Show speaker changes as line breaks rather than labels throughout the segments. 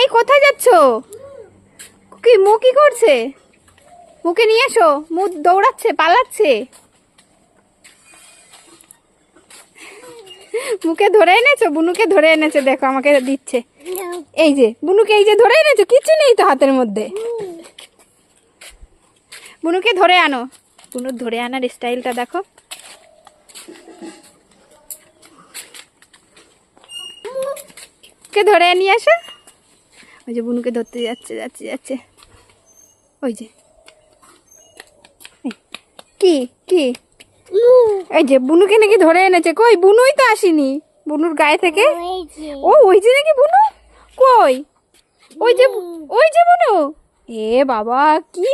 এই কোথায় যাচ্ছ? কি মুখ কি করছে? মুখে নিয়ে এসো। মুখ দৌড়াচ্ছে, পালাচ্ছে। মুখে ধরে এনেছো? বুনুকে ধরে এনেছো, দেখো আমাকে দিচ্ছে। এই যে বুনুকে এই যে ধরে এনেছো, কিচ্ছু নেই তো হাতের মধ্যে। বুনুকে ধরে আনো। বুনুর ধরে আনার স্টাইলটা দেখো। কে ধরে নিয়ে আসো। ওই যে বুনুকে ধরতে যাচ্ছে যাচ্ছে যাচ্ছে। ওই যে কি কি এই যে বুনুকে নাকি ধরে এনেছে। কই বুনুই তো আসেনি বুনুর গায়ে থেকে। ও ওই যে নাকি বুনু। কই ওই যে বুনু। এ বাবা কি,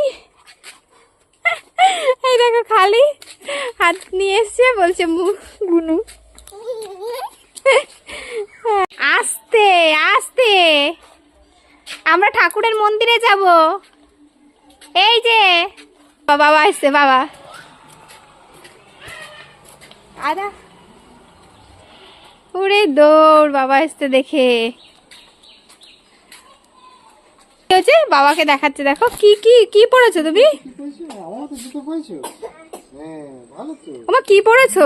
এই দেখো খালি হাত নিয়ে এসছে, বলছে বুনু। আস্তে আস্তে, আমরা ঠাকুরের মন্দিরে যাব। এই যে বাবা আসছে, বাবা আদা ওরে দৌড়, বাবা আসতে দেখে। বাবাকে দেখাচ্ছে, দেখো কি কি কি পড়েছো তুমি? আমার কি পড়েছো?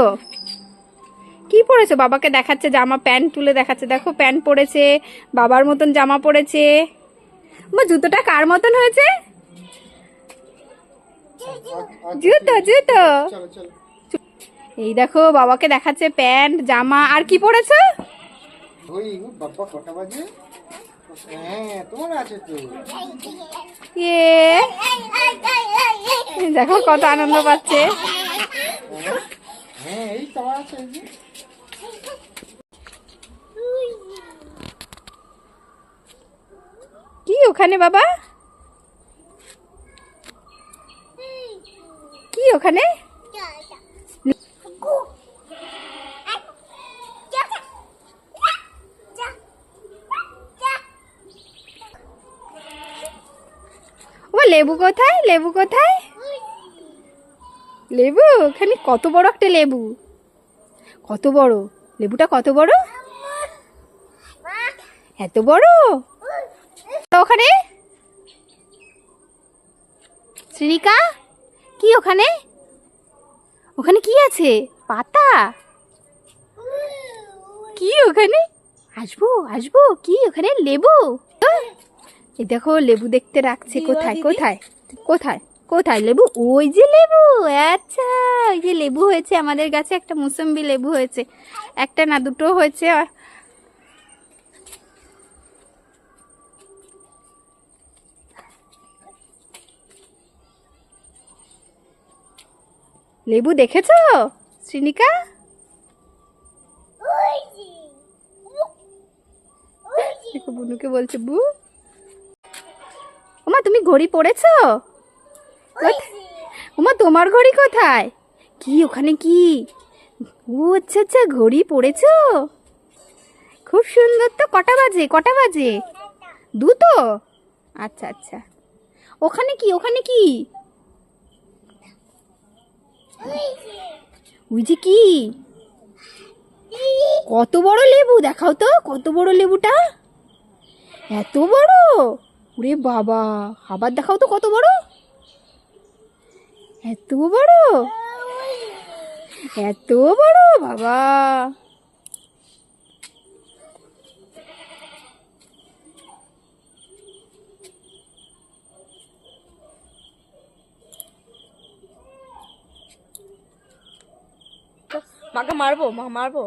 কি পড়েছো? বাবাকে দেখাচ্ছে জামা, প্যান্ট তুলে দেখাচ্ছে, দেখো প্যান্ট পরেছে, বাবার মতন জামা পরেছে। আমার জুতোটা কার মতন হয়েছে? জুতো জুতো। এই দেখো বাবাকে দেখাচ্ছে প্যান্ট জামা। আর কি পরেছো? দেখো কত আনন্দ পাচ্ছে। কি ওখানে বাবা? কি ওখানে? ও লেবু কোথায়? লেবু কোথায়? লেবু ওখানে কত বড় একটা লেবু। কত বড় লেবুটা, কত বড়, এত বড় ওখানে। শ্রীনিকা কি ওখানে? ওখানে কি আছে? পাতা? কি ওখানে? আসবো আসবো। কি ওখানে? লেবু। এই দেখো লেবু দেখতে রাখছে। কোথায় কোথায় কোথায় কোথায় লেবু? ওই যে লেবু। আচ্ছা ওই যে লেবু হয়েছে আমাদের গাছে, একটা মুসম্বি লেবু হয়েছে। একটা না দুটো হয়েছে। লেবু দেখেছো শ্রীনিকা? দেখো বুনুকে বলছে বু। ওমা তুমি ঘড়ি পড়েছো? ওমা তোমার ঘড়ি কোথায়? কি ওখানে কি? ও আচ্ছা আচ্ছা ঘড়ি পড়েছো, খুব সুন্দর তো। কটা বাজে কটা বাজে? দুটো। আচ্ছা আচ্ছা। ওখানে কি ওখানে কি? ওই যে কি, কত বড় লেবু দেখাও তো, কত বড় লেবুটা, এত বড়। ওরে বাবা, আবার দেখাও তো কত বড়, এত বড়, এত বড় বাবা। মাকে মারবো, মা মারবো।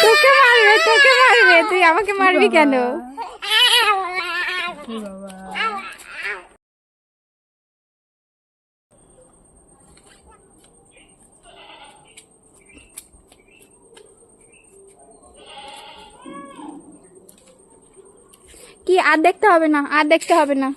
তোকে মারবে, তোকে মারবে, তুই আমাকে মারবি কেন? কি আর দেখতে হবে না, আর দেখতে হবে না।